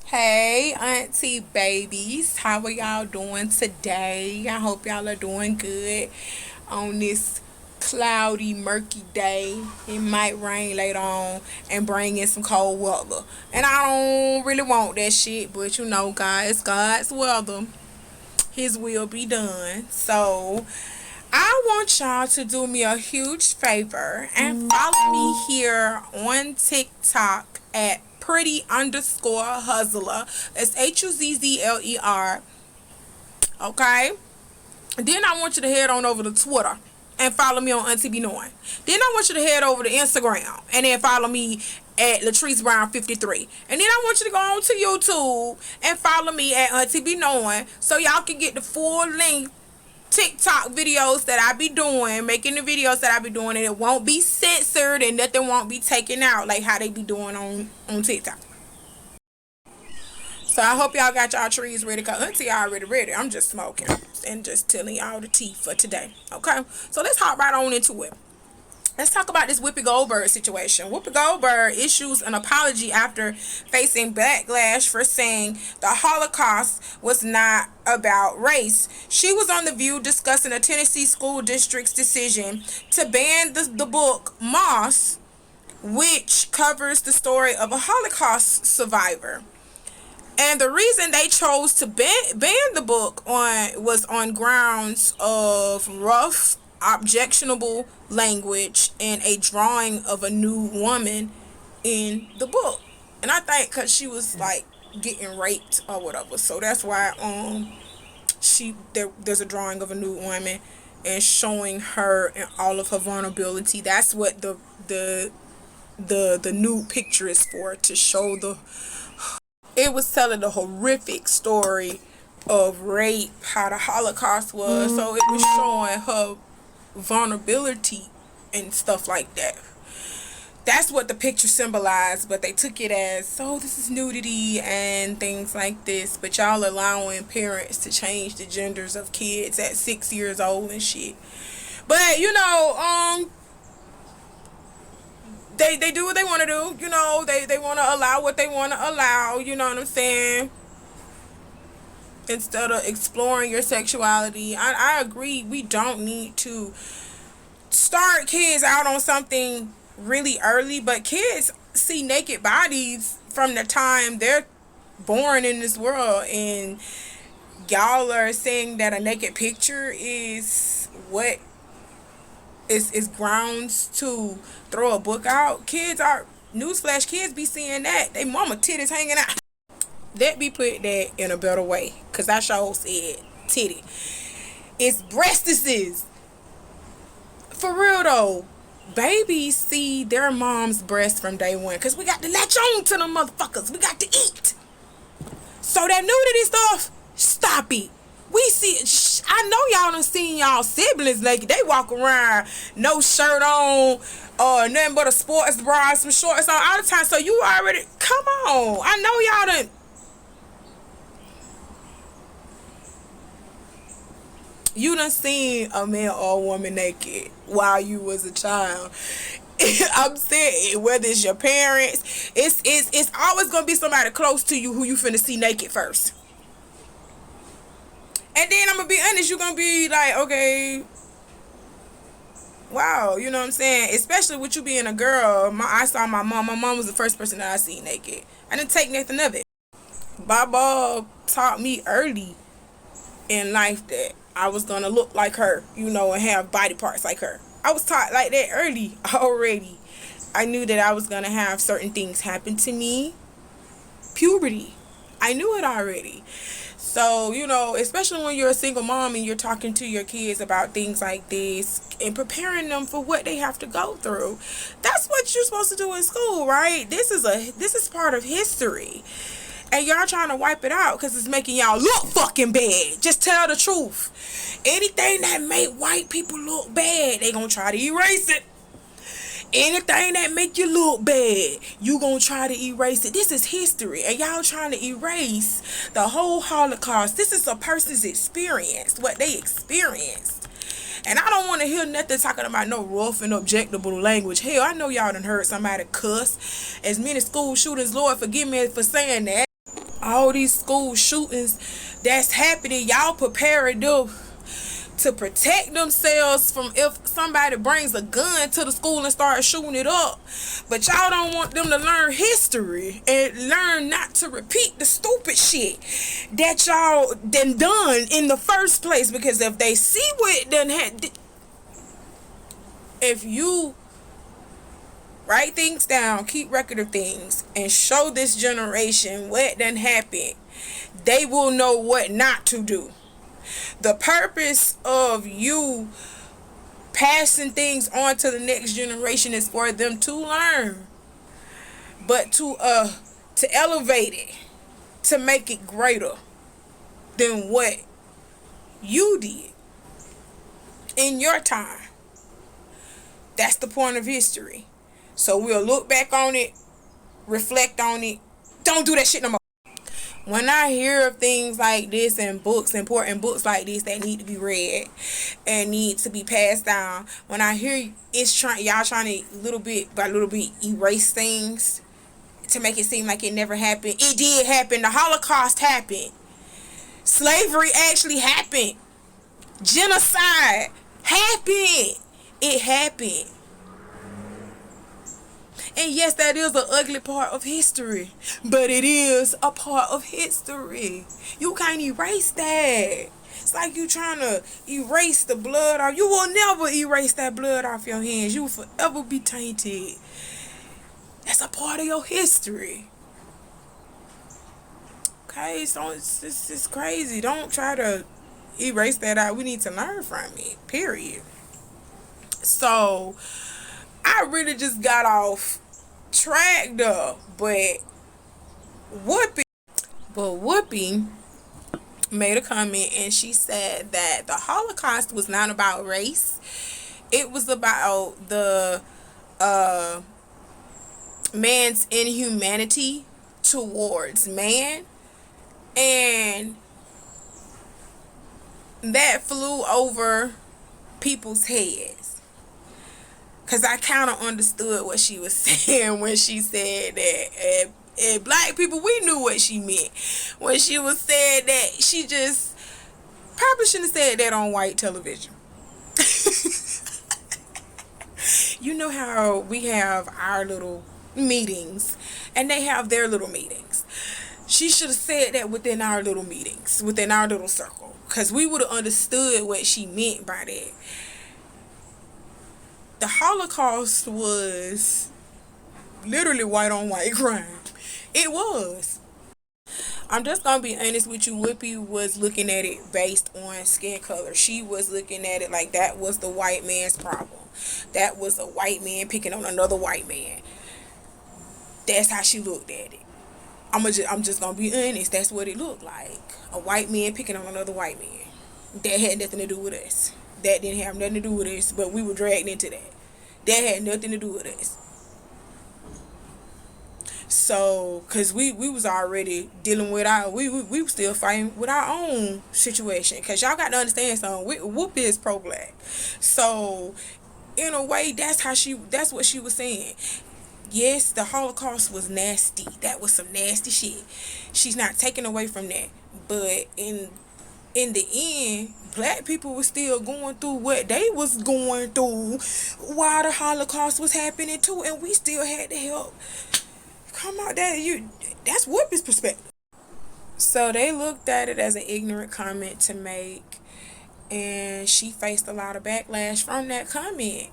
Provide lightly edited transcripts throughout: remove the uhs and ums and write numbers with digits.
Hey, Auntie babies. How are y'all doing today? I hope y'all are doing good on this cloudy, murky day. It might rain later on and bring in some cold weather. And I don't really want that shit, but you know, guys, God's weather. His will be done. So, I want y'all to do me a huge favor and follow me here on TikTok at pretty underscore hustler. It's Huzzler. Okay? Then I want you to head on over to Twitter and follow me on Auntie Beknowing. Then I want you to head over to Instagram and then follow me at Latrice Brown 53. And then I want you to go on to YouTube and follow me at Auntie Beknowing so y'all can get the full length TikTok videos that I be doing, making the videos that I be doing, and it won't be censored and nothing won't be taken out like how they be doing on TikTok. So I hope y'all got y'all trees ready, cause Auntie already ready. I'm just smoking and just telling y'all the tea for today. Okay, so let's hop right on into it. Let's talk about this Whoopi Goldberg situation. Whoopi Goldberg issues an apology after facing backlash for saying the Holocaust was not about race. She was on The View discussing a Tennessee school district's decision to ban the book Moss, which covers the story of a Holocaust survivor. And the reason they chose to ban the book was on grounds of rough, objectionable language and a drawing of a nude woman in the book. And I think because she was like getting raped or whatever, so that's why there's a drawing of a nude woman and showing her and all of her vulnerability. That's what the nude picture is for, to show the. It was telling the horrific story of rape, how the Holocaust was. So it was showing her vulnerability and stuff like that. That's what the picture symbolized, but they took it as, oh, this is nudity and things like this. But y'all allowing parents to change the genders of kids at 6 years old and shit. But they do what they want to do. They want to allow what they want to allow. You know what I'm saying? Instead of exploring your sexuality. I agree. We don't need to start kids out on something really early. But kids see naked bodies from the time they're born in this world. And y'all are saying that a naked picture is what is grounds to throw a book out. Kids are, newsflash, kids be seeing that they mama titties hanging out. Let me put that in a better way, cause that show said titty. It's breastises. For real though, babies see their mom's breast from day one, cause we got to latch on to them motherfuckers. We got to eat. So that nudity stuff, stop it. We see, I know y'all done seen y'all siblings naked. They walk around, no shirt on, nothing but a sports bra, some shorts on all the time. So you already, come on. I know y'all done. You done seen a man or a woman naked while you was a child. I'm saying, whether it's your parents, it's always gonna be somebody close to you who you finna see naked first. And then I'm gonna be honest, you're gonna be like, okay, wow, you know what I'm saying? Especially with you being a girl. I saw my mom. My mom was the first person that I seen naked. I didn't take nothing of it. Baba taught me early in life that I was gonna look like her, and have body parts like her. I was taught like that early already. I knew that I was gonna have certain things happen to me. Puberty. I knew it already. So, especially when you're a single mom and you're talking to your kids about things like this and preparing them for what they have to go through. That's what you're supposed to do in school, right? This is part of history. And y'all trying to wipe it out because it's making y'all look fucking bad. Just tell the truth. Anything that make white people look bad, they gonna try to erase it. Anything that make you look bad, you gonna try to erase it. This is history, and y'all trying to erase the whole Holocaust. This is a person's experience, what they experienced. And I don't want to hear nothing talking about no rough and objectable language. Hell, I know y'all done heard somebody cuss. As many school shootings, Lord forgive me for saying that. All these school shootings that's happening, y'all preparing them to protect themselves from if somebody brings a gun to the school and starts shooting it up. But y'all don't want them to learn history and learn not to repeat the stupid shit that y'all done in the first place. Because if they see what done had, if you write things down, keep record of things, and show this generation what done happened, they will know what not to do. The purpose of you passing things on to the next generation is for them to learn, but to elevate it, to make it greater than what you did in your time. That's the point of history. So we'll look back on it, reflect on it. Don't do that shit no more. When I hear of things like this in books, important books like this that need to be read and need to be passed down, when I hear y'all trying to little bit by little bit erase things to make it seem like it never happened. It did happen. The Holocaust happened. Slavery actually happened. Genocide happened. It happened. And yes, that is an ugly part of history, but it is a part of history. You can't erase that. It's like you trying to erase the blood off. You will never erase that blood off your hands. You will forever be tainted. That's a part of your history. Okay, so it's crazy. Don't try to erase that out. We need to learn from it, period. So I really just got off track though, but Whoopi made a comment and she said that the Holocaust was not about race. It was about the man's inhumanity towards man, and that flew over people's heads. Because I kind of understood what she was saying when she said that. And black people, we knew what she meant. When she was saying that, she just probably shouldn't have said that on white television. You know how we have our little meetings and they have their little meetings. She should have said that within our little meetings, within our little circle. Because we would have understood what she meant by that. The Holocaust was literally white on white crime. It was. I'm just gonna be honest with you. Whoopi was looking at it based on skin color. She was looking at it like that was the white man's problem. That was a white man picking on another white man. That's how she looked at it. I'm just gonna be honest. That's what it looked like. A white man picking on another white man. That had nothing to do with us. That didn't have nothing to do with us, but we were dragged into that. That had nothing to do with us. So, because we was already dealing with we were still fighting with our own situation. Because y'all got to understand something. Whoopi is pro-black. So, in a way, that's what she was saying. Yes, the Holocaust was nasty. That was some nasty shit. She's not taking away from that. But in the end, black people were still going through what they was going through while the Holocaust was happening too, and we still had to help. Come on, that's Whoopi's perspective. So they looked at it as an ignorant comment to make, and she faced a lot of backlash from that comment.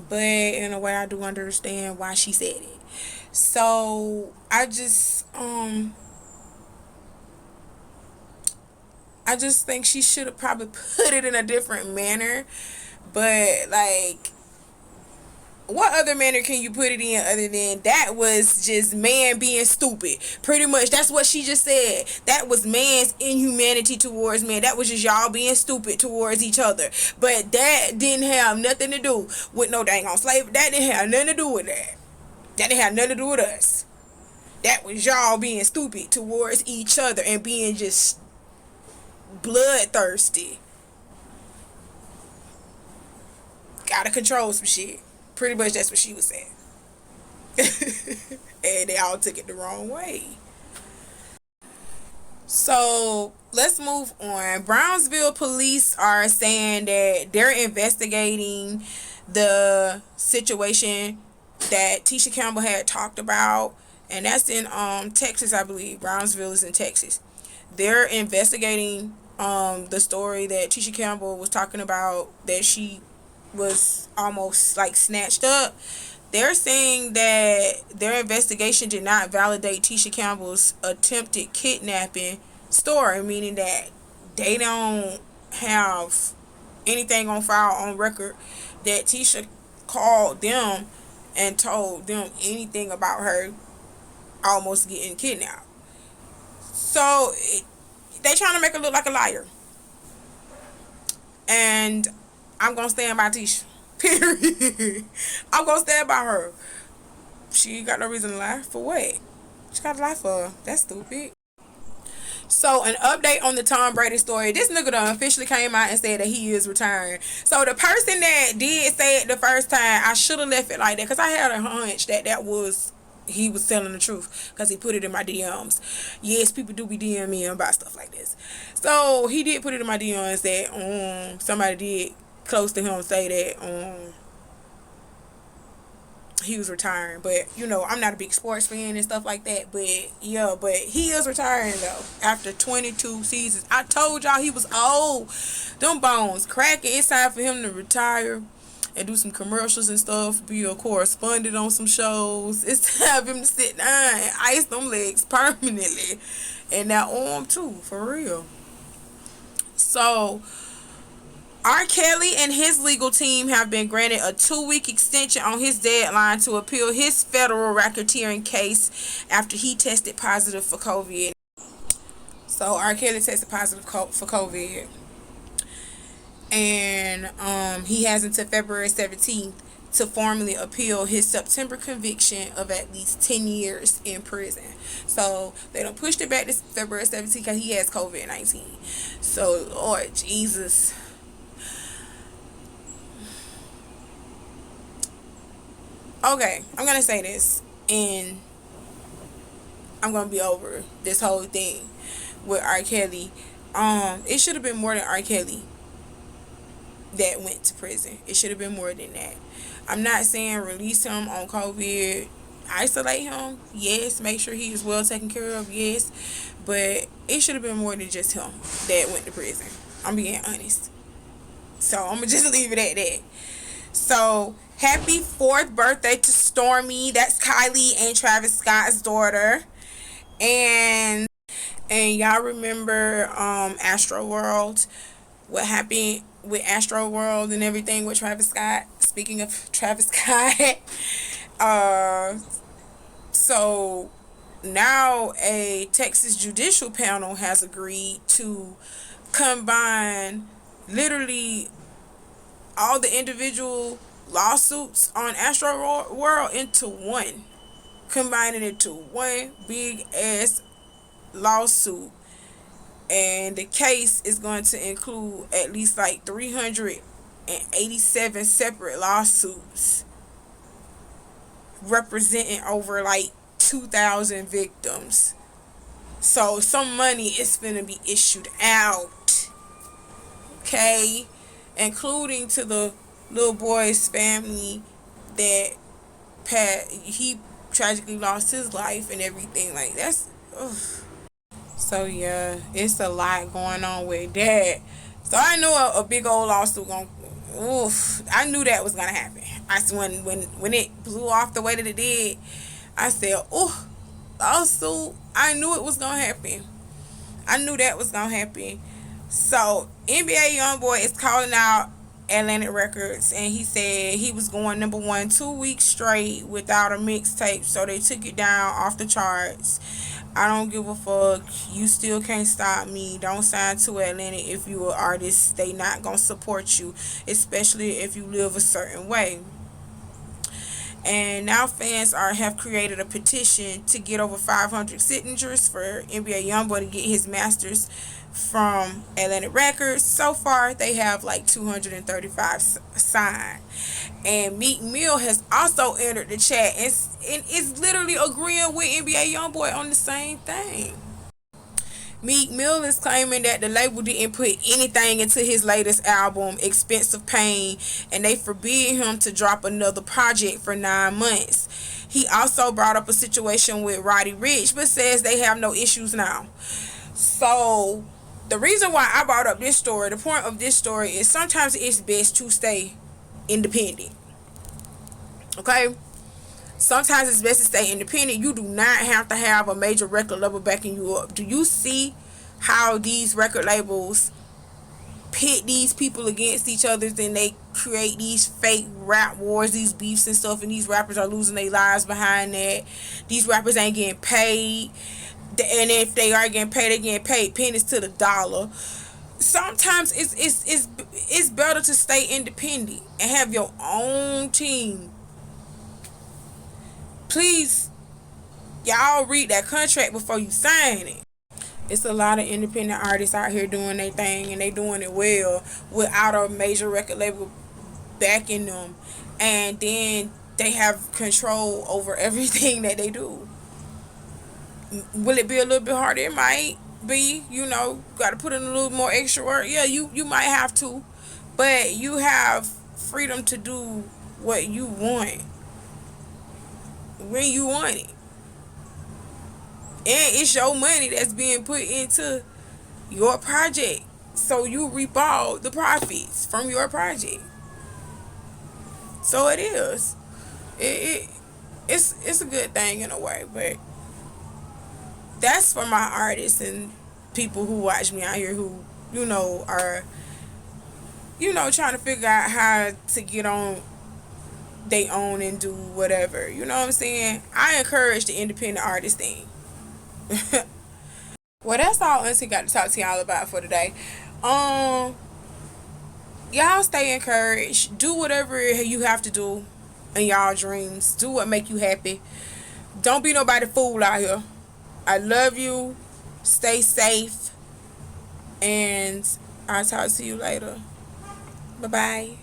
But in a way, I do understand why she said it. So I just think she should have probably put it in a different manner. But, like, what other manner can you put it in other than that was just man being stupid? Pretty much, that's what she just said. That was man's inhumanity towards man. That was just y'all being stupid towards each other. But that didn't have nothing to do with no dang on slavery. That didn't have nothing to do with that. That didn't have nothing to do with us. That was y'all being stupid towards each other and being just bloodthirsty. Gotta control some shit. Pretty much that's what she was saying. And they all took it the wrong way. So let's move on. Brownsville police are saying that they're investigating the situation that Tisha Campbell had talked about, and that's in Texas, I believe. Brownsville is in Texas. They're investigating the story that Tisha Campbell was talking about, that she was almost like snatched up. They're saying that their investigation did not validate Tisha Campbell's attempted kidnapping story, meaning that they don't have anything on file on record that Tisha called them and told them anything about her almost getting kidnapped. So they trying to make her look like a liar. And I'm going to stand by Tisha. Period. I'm going to stand by her. She got no reason to lie. For what? She got to lie for. That's stupid. So, an update on the Tom Brady story. This nigga done officially came out and said that he is retiring. So, the person that did say it the first time, I should have left it like that. Because I had a hunch that he was telling the truth. Because he put it in my DMs. Yes, people do be DMing me about stuff like this. So, he did put it in my DMs that somebody did close to him say that he was retiring. But I'm not a big sports fan and stuff like that, but yeah, but he is retiring though after 22 seasons. I told y'all he was old. Them bones cracking. It's time for him to retire and do some commercials and stuff, be a correspondent on some shows. It's time for him to sit down and ice them legs permanently, and that arm too, for real. So R. Kelly and his legal team have been granted a 2-week extension on his deadline to appeal his federal racketeering case after he tested positive for COVID. So R. Kelly tested positive for COVID, and he has until February 17th to formally appeal his September conviction of at least 10 years in prison. So they done pushed it back to February 17th because he has COVID-19. So Lord Jesus. Okay, I'm going to say this, and I'm going to be over this whole thing with R. Kelly. It should have been more than R. Kelly that went to prison. It should have been more than that. I'm not saying release him on COVID, isolate him, yes, make sure he is well taken care of, yes, but it should have been more than just him that went to prison. I'm being honest. So I'm going to just leave it at that. So, happy 4th birthday to Stormy. That's Kylie and Travis Scott's daughter. And y'all remember Astro World? What happened with Astro World and everything with Travis Scott? Speaking of Travis Scott, so now a Texas judicial panel has agreed to combine literally all the individual lawsuits on Astro World into one, combining it to one big ass lawsuit, and the case is going to include at least like 387 separate lawsuits representing over like 2,000 victims. So some money is going to be issued out, okay, including to the little boy's family that he tragically lost his life and everything. Like, that's ugh. So yeah, it's a lot going on with that. So I knew a big old lawsuit I knew that was gonna happen. When it blew off the way that it did, I said, "Oh, lawsuit!" I knew it was gonna happen. I knew that was gonna happen. So NBA YoungBoy is calling out Atlantic Records, and he said he was going number 1 2 weeks straight without a mixtape, so they took it down off the charts. I don't give a fuck. You still can't stop me. Don't sign to Atlantic if you an artist. They not gonna support you, especially if you live a certain way. And now fans have created a petition to get over 500 signatures for NBA YoungBoy to get his masters from Atlantic Records. So far, they have like 235 signed. And Meek Mill has also entered the chat and is literally agreeing with NBA YoungBoy on the same thing. Meek Mill is claiming that the label didn't put anything into his latest album, Expensive Pain, and they forbid him to drop another project for 9 months. He also brought up a situation with Roddy Ricch, but says they have no issues now. So, the reason why I brought up this story, the point of this story is sometimes it's best to stay independent. Okay? Sometimes it's best to stay independent. You do not have to have a major record label backing you up. Do you see how these record labels pit these people against each other, and they create these fake rap wars, these beefs and stuff, and these rappers are losing their lives behind that? These rappers ain't getting paid, and if they are getting paid, they getting paid pennies to the dollar. Sometimes it's better to stay independent and have your own team. Please, y'all read that contract before you sign it. It's a lot of independent artists out here doing their thing, and they doing it well without a major record label backing them, and then they have control over everything that they do. Will it be a little bit harder? It might be. Got to put in a little more extra work. Yeah, you might have to, but you have freedom to do what you want when you want it. And it's your money that's being put into your project, so you reap all the profits from your project. So it is. It's a good thing in a way, but that's for my artists and people who watch me out here who are trying to figure out how to get on they own and do whatever. You know what I'm saying? I encourage the independent artist thing. Well, that's all Auntie got to talk to y'all about for today. Y'all stay encouraged. Do whatever you have to do in y'all dreams. Do what make you happy. Don't be nobody fool out here. I love you. Stay safe. And I'll talk to you later. Bye-bye.